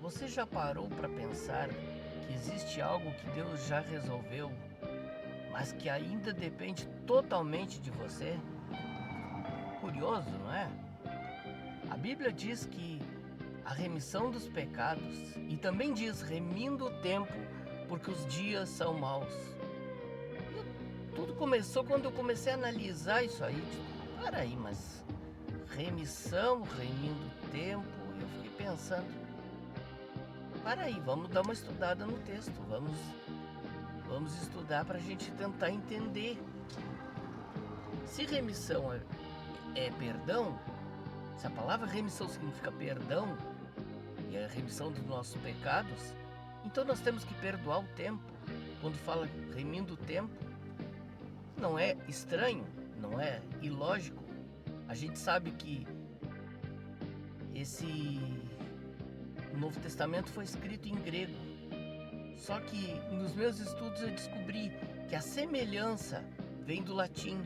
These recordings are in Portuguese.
Você já parou para pensar que existe algo que Deus já resolveu, mas que ainda depende totalmente de você? Curioso, não é? A Bíblia diz que a remissão dos pecados e também diz remindo o tempo, porque os dias são maus. Tudo começou quando eu comecei a analisar isso aí. Para aí, mas remissão, remindo o tempo, eu fiquei pensando, para aí, vamos dar uma estudada no texto, vamos estudar para a gente tentar entender. Se remissão é perdão, se a palavra remissão significa perdão, e a remissão dos nossos pecados, então nós temos que perdoar o tempo. Quando fala remindo o tempo, não é estranho, não é ilógico. A gente sabe que o Novo Testamento foi escrito em grego. Só que nos meus estudos eu descobri que a semelhança vem do latim,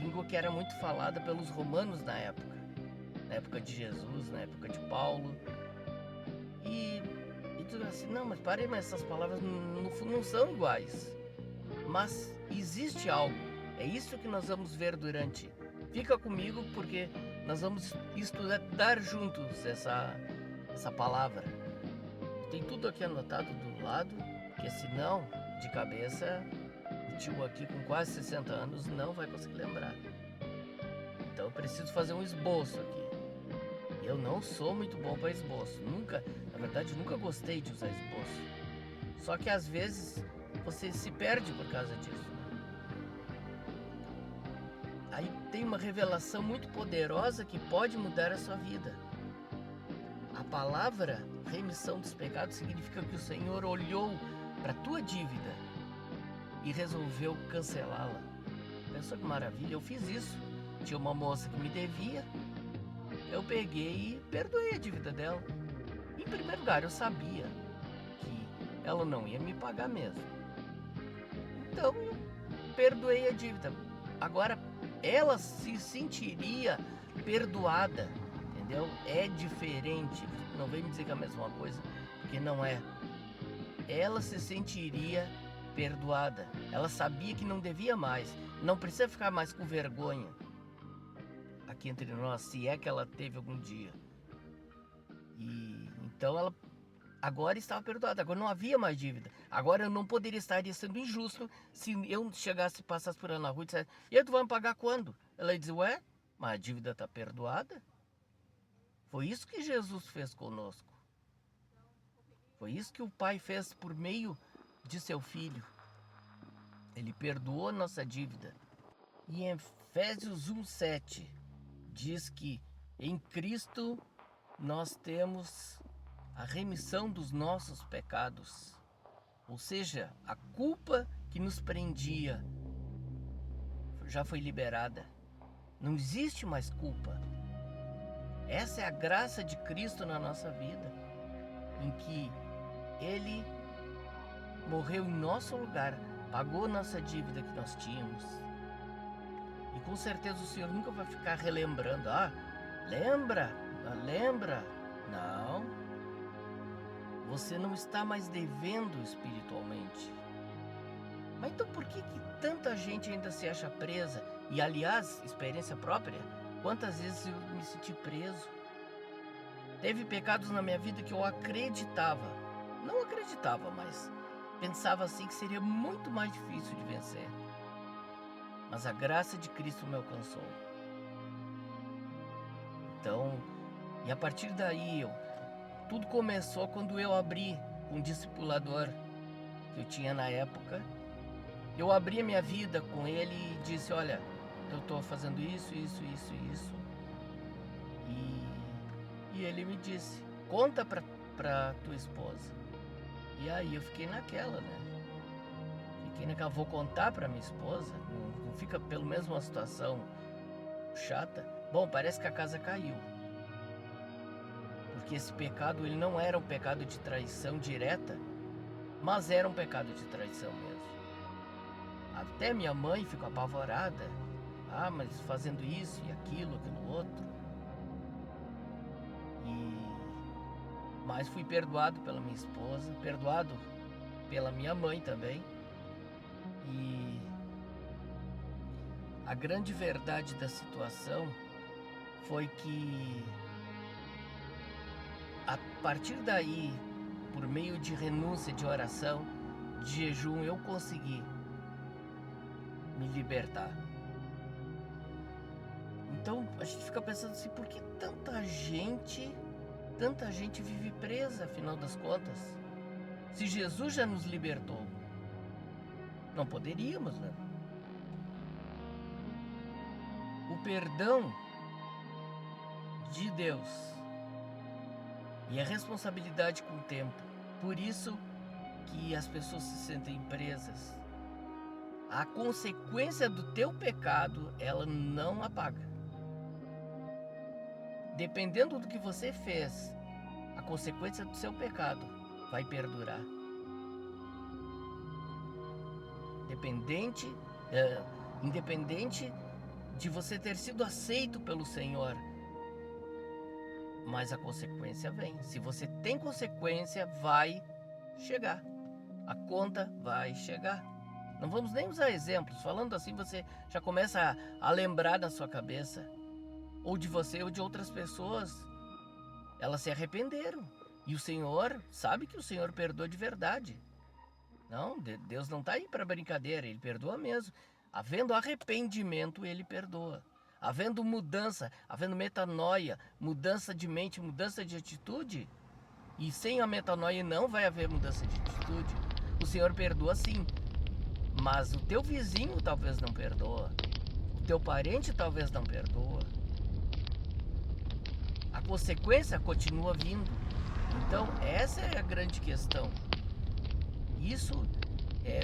língua que era muito falada pelos romanos na época de Jesus, na época de Paulo. E tudo assim, não, mas parei, mas essas palavras não são iguais. Mas existe algo, é isso que nós vamos ver durante. Fica comigo porque nós vamos estudar juntos essa palavra. Tem tudo aqui anotado do lado, porque senão, de cabeça, o tio aqui com quase 60 anos não vai conseguir lembrar. Então eu preciso fazer um esboço aqui. Eu não sou muito bom para esboço. Na verdade, nunca gostei de usar esboço. Só que às vezes você se perde por causa disso. Aí tem uma revelação muito poderosa que pode mudar a sua vida. A palavra remissão dos pecados significa que o Senhor olhou para a tua dívida e resolveu cancelá-la. Pensou que maravilha, eu fiz isso. Tinha uma moça que me devia, eu peguei e perdoei a dívida dela. Em primeiro lugar, eu sabia que ela não ia me pagar mesmo. Então, eu perdoei a dívida. Agora, ela se sentiria perdoada, entendeu? É diferente. Não vem me dizer que é a mesma coisa, porque não é. Ela se sentiria perdoada. Ela sabia que não devia mais. Não precisa ficar mais com vergonha. Aqui entre nós, se é que ela teve algum dia. E então ela agora estava perdoada, agora não havia mais dívida. Agora eu não poderia estar sendo injusto se eu chegasse e passasse por ela na rua e dissesse: e aí, tu vai me pagar quando? Ela ia dizer: ué, mas a dívida está perdoada? Foi isso que Jesus fez conosco. Foi isso que o Pai fez por meio de seu Filho. Ele perdoou nossa dívida. E em Efésios 1:7 diz que em Cristo nós temos a remissão dos nossos pecados. Ou seja, a culpa que nos prendia já foi liberada. Não existe mais culpa. Essa é a graça de Cristo na nossa vida, em que Ele morreu em nosso lugar, pagou nossa dívida que nós tínhamos. E com certeza o Senhor nunca vai ficar relembrando: lembra? Não. Você não está mais devendo espiritualmente. Mas então por que tanta gente ainda se acha presa? E aliás, experiência própria, quantas vezes eu me senti preso? Teve pecados na minha vida que eu não acreditava, mas pensava assim que seria muito mais difícil de vencer. Mas a graça de Cristo me alcançou. Então, e a partir daí, tudo começou quando eu abri um discipulador que eu tinha na época. Eu abri a minha vida com ele e disse: olha, eu estou fazendo isso. E ele me disse: conta pra tua esposa. E aí eu fiquei naquela, vou contar pra minha esposa? Não fica pelo menos uma situação chata? Bom, parece que a casa caiu. Porque esse pecado, ele não era um pecado de traição direta, mas era um pecado de traição mesmo. Até minha mãe ficou apavorada. Mas fazendo isso e aquilo outro. mas fui perdoado pela minha esposa, perdoado pela minha mãe também. E a grande verdade da situação foi que a partir daí, por meio de renúncia, de oração, de jejum, eu consegui me libertar. Então a gente fica pensando assim, por que tanta gente vive presa, afinal das contas? Se Jesus já nos libertou, não poderíamos, né? O perdão de Deus e a responsabilidade com o tempo. Por isso que as pessoas se sentem presas. A consequência do teu pecado, ela não apaga. Dependendo do que você fez, a consequência do seu pecado vai perdurar. Independente de você ter sido aceito pelo Senhor, mas a consequência vem. Se você tem consequência, vai chegar. A conta vai chegar. Não vamos nem usar exemplos. Falando assim, você já começa a lembrar na sua cabeça, ou de você ou de outras pessoas. Elas se arrependeram. E o Senhor sabe que o Senhor perdoa de verdade. Não, Deus não está aí para brincadeira, Ele perdoa mesmo. Havendo arrependimento, Ele perdoa. Havendo mudança, havendo metanoia, mudança de mente, mudança de atitude, e sem a metanoia não vai haver mudança de atitude, o Senhor perdoa sim. Mas o teu vizinho talvez não perdoa. O teu parente talvez não perdoa. A consequência continua vindo. Então essa é a grande questão. Isso é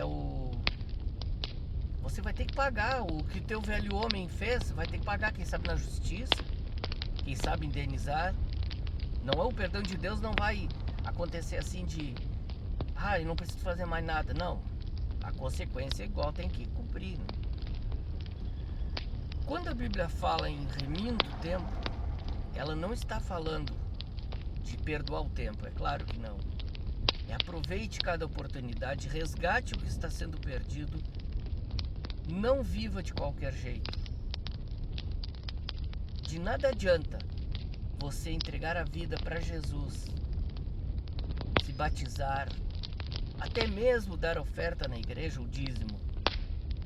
você vai ter que pagar o que teu velho homem fez, vai ter que pagar, quem sabe na justiça, quem sabe indenizar. Não é o perdão de Deus, não vai acontecer assim de eu não preciso fazer mais nada. Não, a consequência é igual, tem que cumprir, né? Quando a Bíblia fala em remindo o tempo, ela não está falando de perdoar o tempo, é claro que não. Aproveite cada oportunidade, resgate o que está sendo perdido. Não viva de qualquer jeito. De nada adianta você entregar a vida para Jesus, se batizar, até mesmo dar oferta na igreja, o dízimo,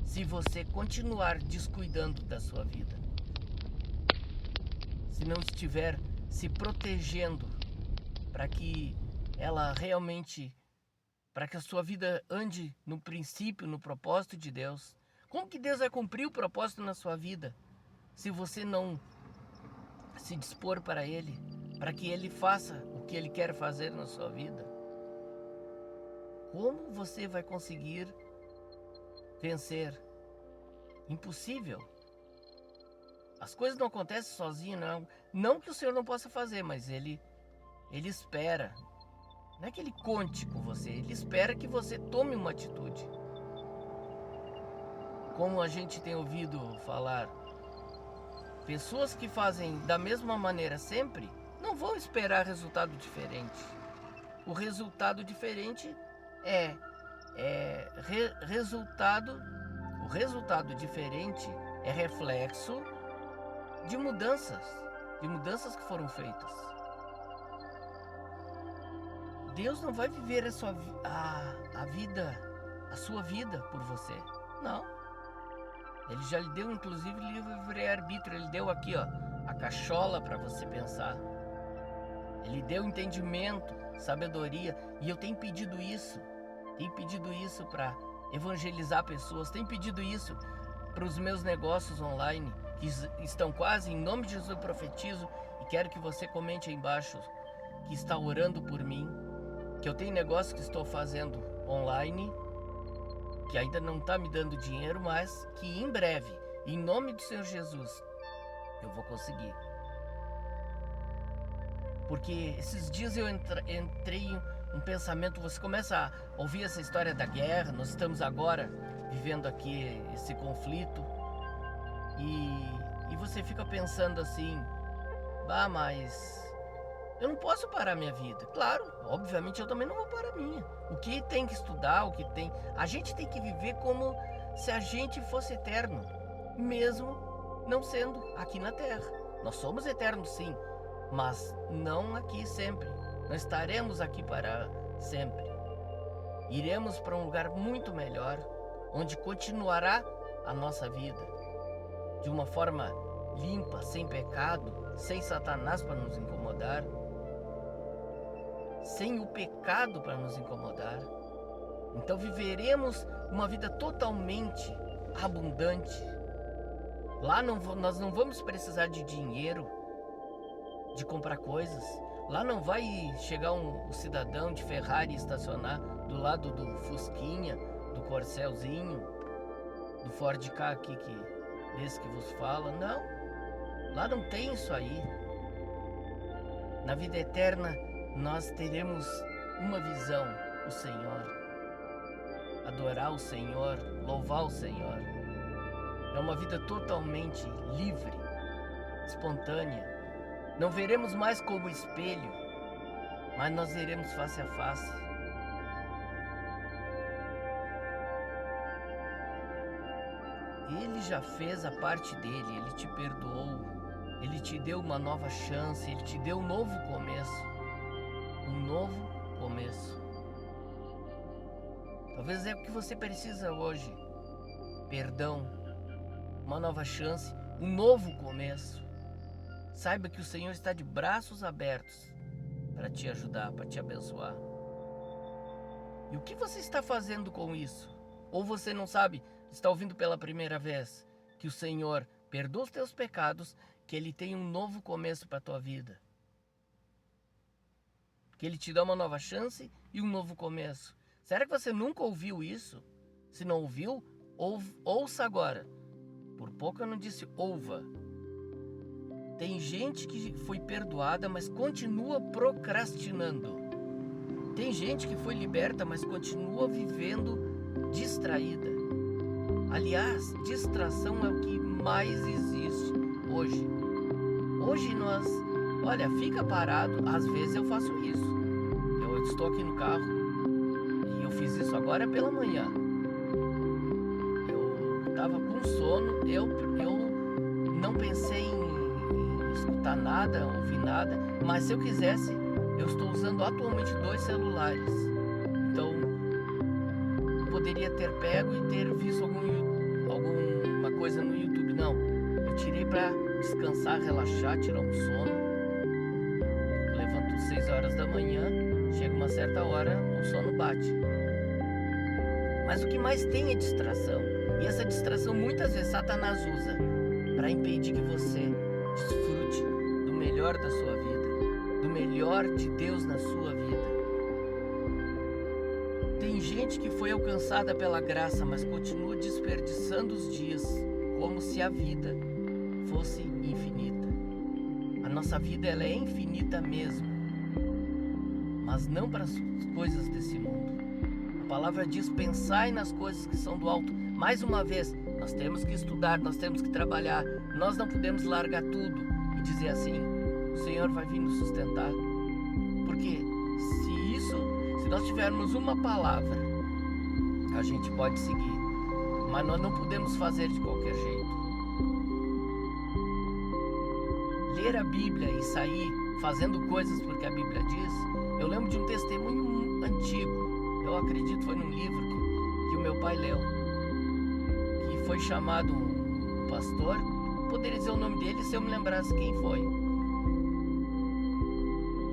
se você continuar descuidando da sua vida. Se não estiver se protegendo para que ela realmente, para que a sua vida ande no princípio, no propósito de Deus. Como que Deus vai cumprir o propósito na sua vida se você não se dispor para Ele, para que Ele faça o que Ele quer fazer na sua vida? Como você vai conseguir vencer? Impossível. As coisas não acontecem sozinho, não. Não que o Senhor não possa fazer, mas Ele espera. Não é que Ele conte com você, Ele espera que você tome uma atitude. Como a gente tem ouvido falar, pessoas que fazem da mesma maneira sempre, não vão esperar resultado diferente. O resultado diferente o resultado diferente é reflexo de mudanças que foram feitas. Deus não vai viver a sua vida por você. Não. Ele já lhe deu, inclusive, livre-arbítrio. Ele deu aqui, a cachola para você pensar. Ele deu entendimento, sabedoria. E eu tenho pedido isso. Tenho pedido isso para evangelizar pessoas. Tenho pedido isso para os meus negócios online, que estão quase. Em nome de Jesus eu profetizo. E quero que você comente aí embaixo que está orando por mim. Que eu tenho negócio que estou fazendo online, que ainda não está me dando dinheiro, mas que em breve, em nome do Senhor Jesus, eu vou conseguir. Porque esses dias eu entrei em um pensamento, você começa a ouvir essa história da guerra, nós estamos agora vivendo aqui esse conflito, e você fica pensando assim, mas Eu não posso parar minha vida. Claro, obviamente eu também não vou parar a minha. O que tem que estudar, o que tem... A gente tem que viver como se a gente fosse eterno, mesmo não sendo aqui na Terra. Nós somos eternos sim, mas não aqui sempre. Não estaremos aqui para sempre. Iremos para um lugar muito melhor, onde continuará a nossa vida de uma forma limpa, sem pecado, sem Satanás para nos incomodar, sem o pecado para nos incomodar. Então viveremos uma vida totalmente abundante. Lá nós não vamos precisar de dinheiro, de comprar coisas. Lá não vai chegar um cidadão de Ferrari e estacionar do lado do Fusquinha, do Corcelzinho, do Ford Ka aqui, desse que vos fala. Não, lá não tem isso aí. Na vida eterna nós teremos uma visão, o Senhor. Adorar o Senhor, louvar o Senhor. É uma vida totalmente livre, espontânea. Não veremos mais como espelho, mas nós veremos face a face. Ele já fez a parte dele, ele te perdoou, ele te deu uma nova chance, ele te deu um novo começo. Um novo começo. Talvez é o que você precisa hoje. Perdão, uma nova chance, um novo começo. Saiba que o Senhor está de braços abertos para te ajudar, para te abençoar. E o que você está fazendo com isso? Ou você não sabe, está ouvindo pela primeira vez, que o Senhor perdoa os teus pecados, que Ele tem um novo começo para a tua vida. Que Ele te dá uma nova chance e um novo começo. Será que você nunca ouviu isso? Se não ouviu, ouça agora. Por pouco eu não disse ouva. Tem gente que foi perdoada, mas continua procrastinando. Tem gente que foi liberta, mas continua vivendo distraída. Aliás, distração é o que mais existe hoje. Hoje nós, olha, fica parado, às vezes eu faço isso. Eu estou aqui no carro e eu fiz isso agora pela manhã. Eu estava com sono, eu não pensei em escutar nada, ouvir nada, mas se eu quisesse, eu estou usando atualmente 2 celulares. Então, eu poderia ter pego e ter visto alguma coisa no YouTube. Não, eu tirei para descansar, relaxar, tirar um sono. Eu levanto 6 horas da manhã, chega uma certa hora, o sono bate. Mas o que mais tem é distração. E essa distração muitas vezes Satanás usa para impedir que você desfrute do melhor da sua vida, do melhor de Deus na sua vida. Tem gente que foi alcançada pela graça, mas continua desperdiçando os dias como se a vida fosse infinita. A nossa vida ela é infinita mesmo, mas não para as coisas desse mundo. A palavra diz: pensai nas coisas que são do alto. Mais uma vez, nós temos que estudar, nós temos que trabalhar. Nós não podemos largar tudo e dizer assim: o Senhor vai vir nos sustentar. Porque se nós tivermos uma palavra, a gente pode seguir, mas nós não podemos fazer de qualquer jeito. Ler a Bíblia e sair fazendo coisas porque a Bíblia diz. Eu lembro de um testemunho antigo, eu acredito foi num livro que o meu pai leu, que foi chamado um pastor. Poderia dizer o nome dele se eu me lembrasse quem foi.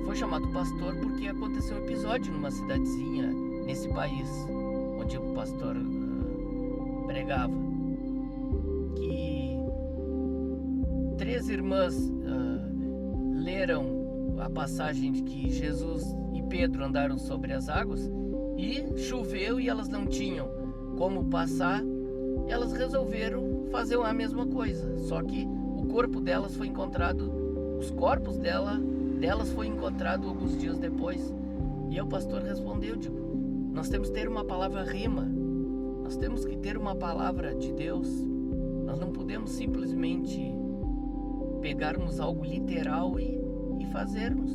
Foi chamado pastor porque aconteceu um episódio numa cidadezinha nesse país onde o pastor pregava, que 3 irmãs leram a passagem de que Jesus e Pedro andaram sobre as águas e choveu e elas não tinham como passar. Elas resolveram fazer a mesma coisa, só que o corpo delas foi encontrado, os corpos delas foi encontrado alguns dias depois. E o pastor respondeu, nós temos que ter uma palavra rema, nós temos que ter uma palavra de Deus. Nós não podemos simplesmente pegarmos algo literal e fazermos.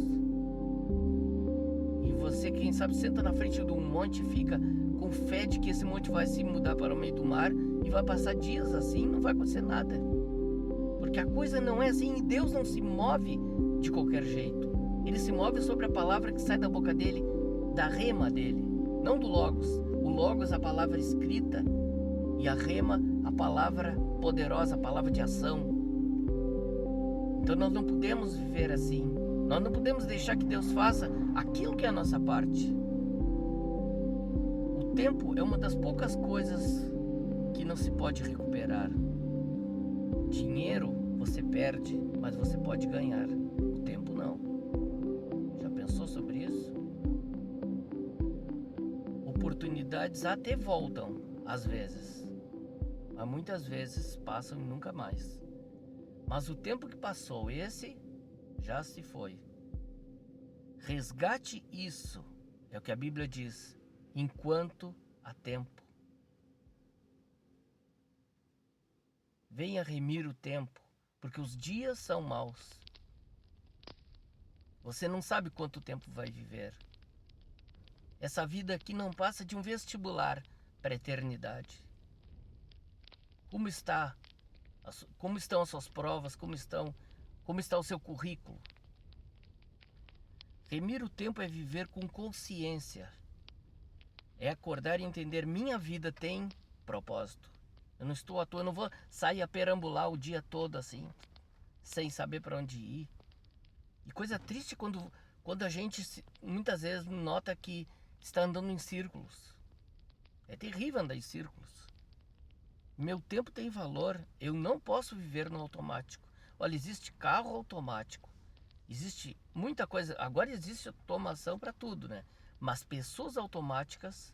você, quem sabe, senta na frente de um monte e fica com fé de que esse monte vai se mudar para o meio do mar e vai passar dias assim, não vai acontecer nada. Porque a coisa não é assim, e Deus não se move de qualquer jeito. Ele se move sobre a palavra que sai da boca dele, da rema dele, não do Logos. O Logos, a palavra escrita, e a rema, a palavra poderosa, a palavra de ação. Então nós não podemos viver assim. Nós não podemos deixar que Deus faça aquilo que é a nossa parte. O tempo é uma das poucas coisas que não se pode recuperar. Dinheiro você perde, mas você pode ganhar. O tempo não. Já pensou sobre isso? Oportunidades até voltam, às vezes. Mas muitas vezes passam e nunca mais. Mas o tempo que passou, esse já se foi. Resgate isso, é o que a Bíblia diz, enquanto há tempo. Venha remir o tempo, porque os dias são maus. Você não sabe quanto tempo vai viver. Essa vida aqui não passa de um vestibular para a eternidade. Como estão as suas provas? Como está o seu currículo? Remir o tempo é viver com consciência. É acordar e entender, minha vida tem propósito. Eu não estou à toa, eu não vou sair a perambular o dia todo assim, sem saber para onde ir. E coisa triste quando a gente muitas vezes nota que está andando em círculos. É terrível andar em círculos. Meu tempo tem valor, eu não posso viver no automático. Olha, existe carro automático, existe muita coisa, agora existe automação para tudo, né? Mas pessoas automáticas,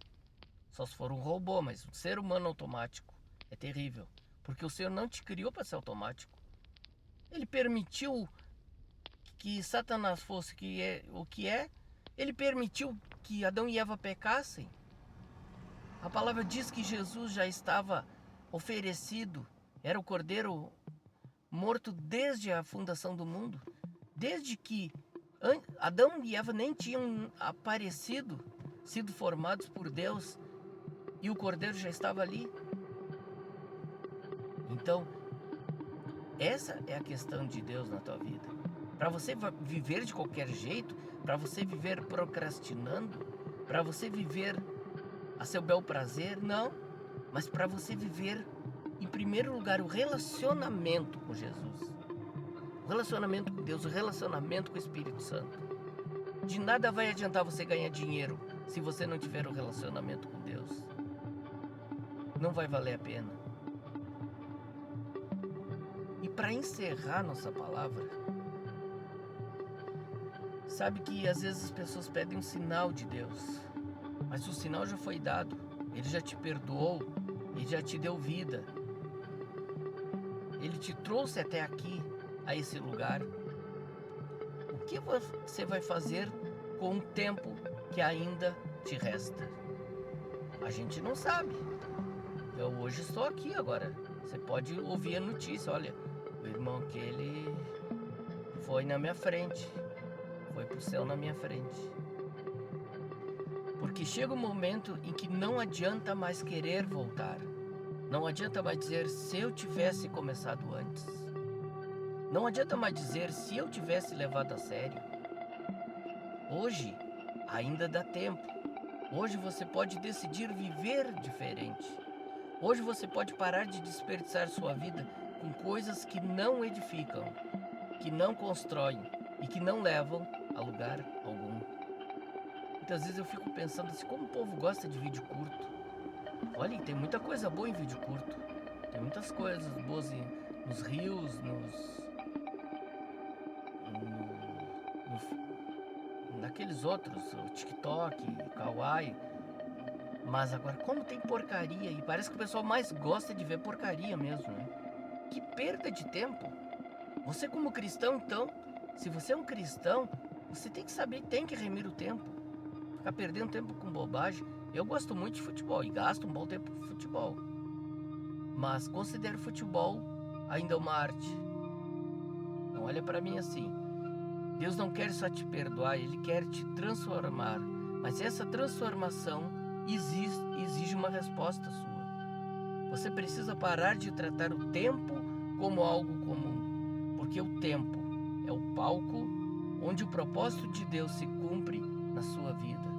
só se for um robô, mas um ser humano automático é terrível. Porque o Senhor não te criou para ser automático. Ele permitiu que Satanás fosse o que é, ele permitiu que Adão e Eva pecassem. A palavra diz que Jesus já estava oferecido, era o Cordeiro morto desde a fundação do mundo, desde que Adão e Eva nem tinham aparecido, sido formados por Deus, e o Cordeiro já estava ali. Então, essa é a questão de Deus na tua vida. Para você viver de qualquer jeito, para você viver procrastinando, para você viver a seu bel prazer, não. Mas para você viver, em primeiro lugar, o relacionamento com Jesus. O relacionamento com Deus, o relacionamento com o Espírito Santo. De nada vai adiantar você ganhar dinheiro se você não tiver um relacionamento com Deus. Não vai valer a pena. E para encerrar nossa palavra, sabe que às vezes as pessoas pedem um sinal de Deus, mas o sinal já foi dado. Ele já te perdoou, ele já te deu vida. Ele te trouxe até aqui, a esse lugar. O que você vai fazer com o tempo que ainda te resta? A gente não sabe. Eu hoje estou aqui agora. Você pode ouvir a notícia, olha, o irmão aquele foi na minha frente, foi pro céu na minha frente. Porque chega um momento em que não adianta mais querer voltar. Não adianta mais dizer, se eu tivesse começado antes. Não adianta mais dizer, se eu tivesse levado a sério. Hoje ainda dá tempo. Hoje você pode decidir viver diferente. Hoje você pode parar de desperdiçar sua vida com coisas que não edificam, que não constroem e que não levam a lugar algum. Muitas vezes eu fico pensando assim, como o povo gosta de vídeo curto. Olha, tem muita coisa boa em vídeo curto. Tem muitas coisas boas nos rios, naqueles outros, o TikTok, o Kawaii. Mas agora, como tem porcaria, e parece que o pessoal mais gosta de ver porcaria mesmo, né? Que perda de tempo. Você como cristão, então, se você é um cristão, você tem que saber, tem que remir o tempo. Ficar perdendo tempo com bobagem. Eu gosto muito de futebol e gasto um bom tempo com futebol. Mas considero futebol ainda uma arte. Não olha para mim assim. Deus não quer só te perdoar, Ele quer te transformar Mas essa transformação exige uma resposta sua. Você precisa parar de tratar o tempo como algo comum, porque o tempo é o palco onde o propósito de Deus se cumpre na sua vida.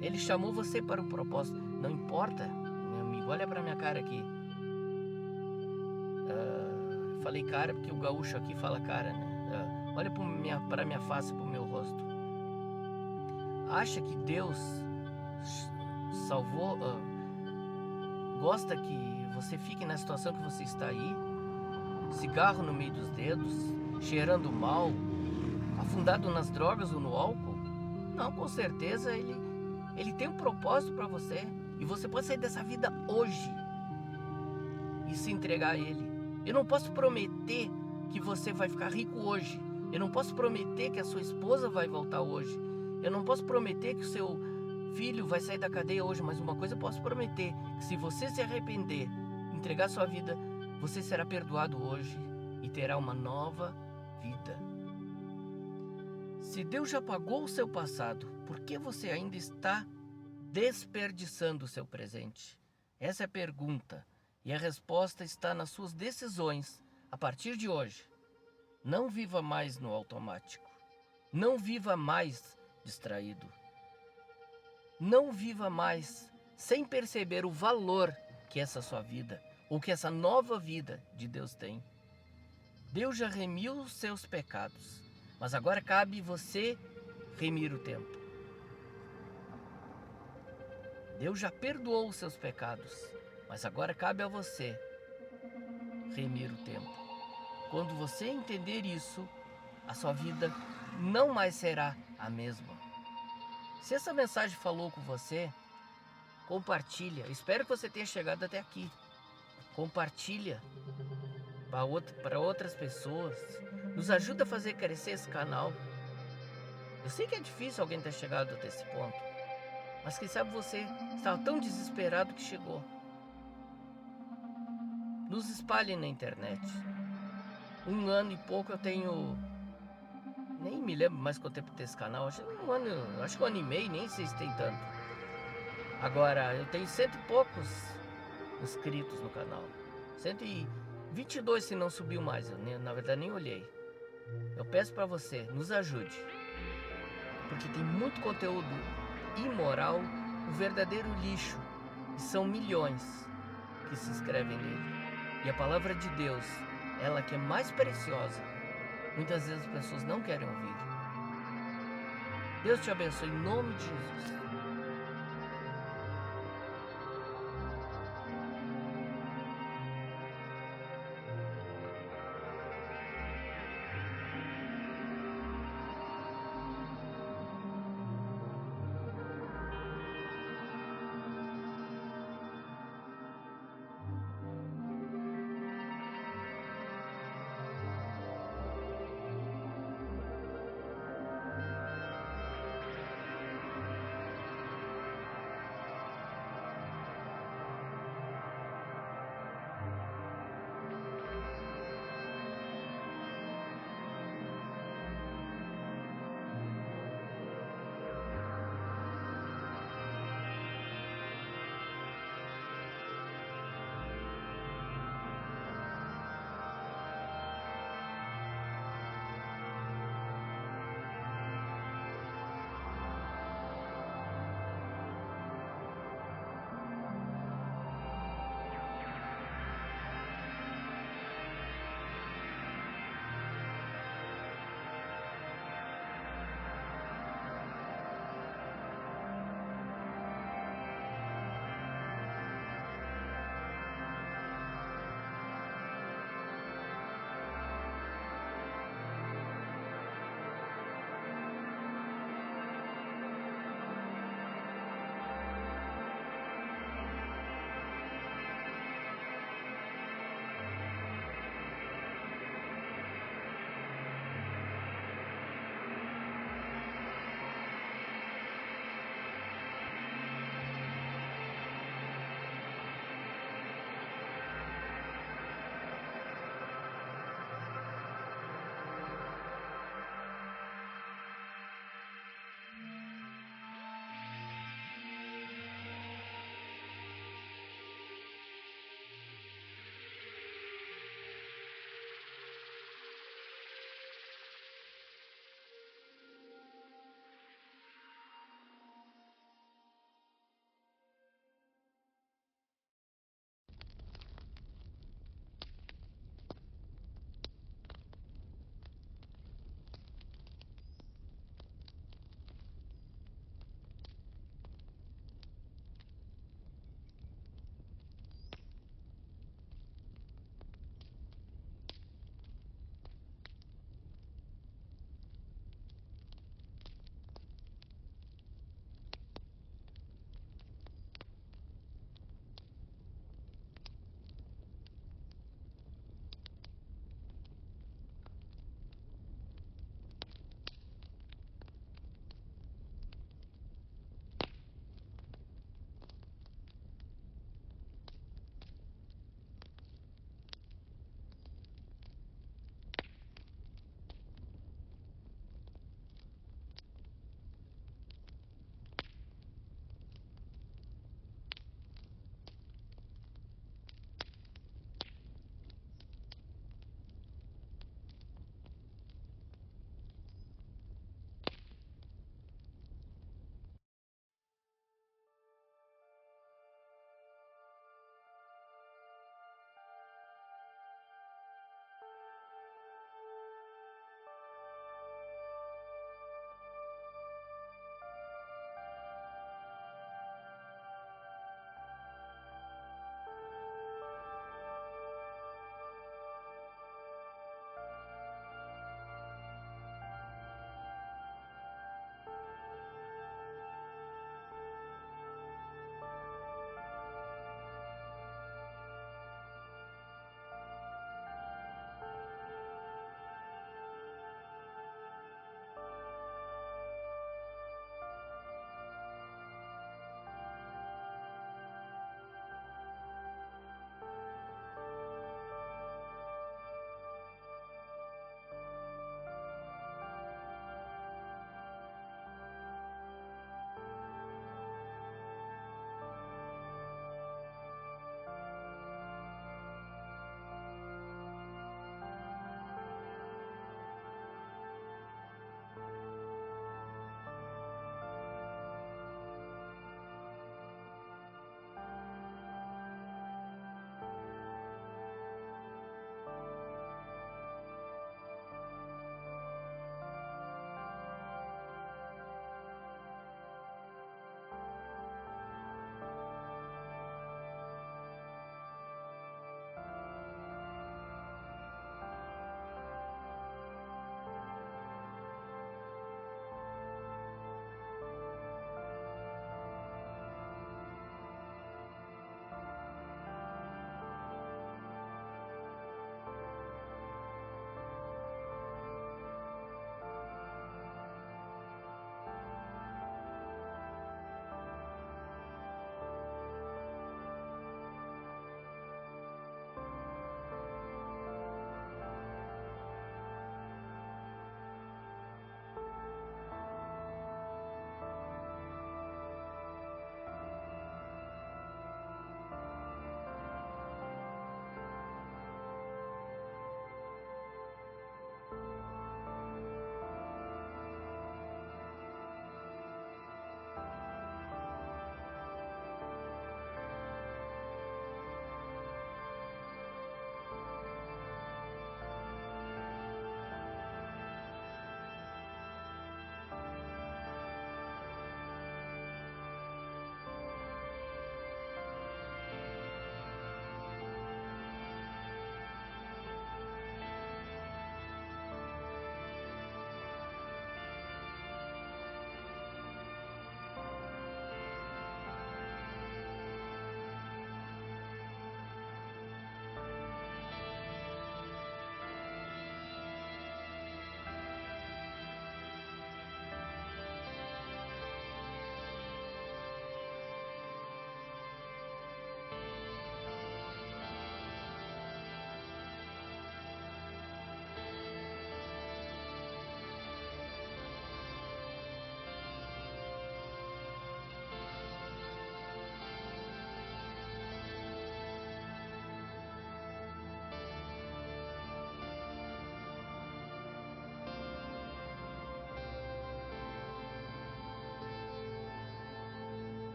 Ele chamou você para um propósito. Não importa, meu amigo, olha para minha cara aqui. Falei cara porque o gaúcho aqui fala cara, né? Olha para minha face, para o meu rosto. Acha que Deus salvou, gosta que você fique na situação que você está aí, cigarro no meio dos dedos, cheirando mal, afundado nas drogas ou no álcool? Não, com certeza ele tem um propósito para você, e você pode sair dessa vida hoje e se entregar a Ele. Eu não posso prometer que você vai ficar rico hoje. Eu não posso prometer que a sua esposa vai voltar hoje. Eu não posso prometer que o seu filho vai sair da cadeia hoje, mas uma coisa eu posso prometer, que se você se arrepender, entregar sua vida, você será perdoado hoje e terá uma nova vida. Se Deus já pagou o seu passado, por que você ainda está desperdiçando o seu presente? Essa é a pergunta, e a resposta está nas suas decisões a partir de hoje. Não viva mais no automático. Não viva mais distraído. Não viva mais sem perceber o valor que essa sua vida, ou que essa nova vida de Deus tem. Deus já remiu os seus pecados, mas agora cabe você remir o tempo. Deus já perdoou os seus pecados, mas agora cabe a você remir o tempo. Quando você entender isso, a sua vida não mais será a mesma. Se essa mensagem falou com você, compartilha. Espero que você tenha chegado até aqui. Compartilha para outras pessoas. Nos ajuda a fazer crescer esse canal. Eu sei que é difícil alguém ter chegado até esse ponto, mas quem sabe você estava tão desesperado que chegou. Nos espalhem na internet. 1 ano e pouco eu tenho... Nem me lembro mais quanto tempo tem esse canal. Acho que 1 ano e meio, nem sei se tem tanto. Agora, eu tenho 100 e poucos inscritos no canal. 122 se não subiu mais. Eu, na verdade, nem olhei. Eu peço para você, nos ajude. Porque tem muito conteúdo imoral, o verdadeiro lixo. E são milhões que se inscrevem nele. E a palavra de Deus, ela que é mais preciosa, muitas vezes as pessoas não querem ouvir. Deus te abençoe em nome de Jesus.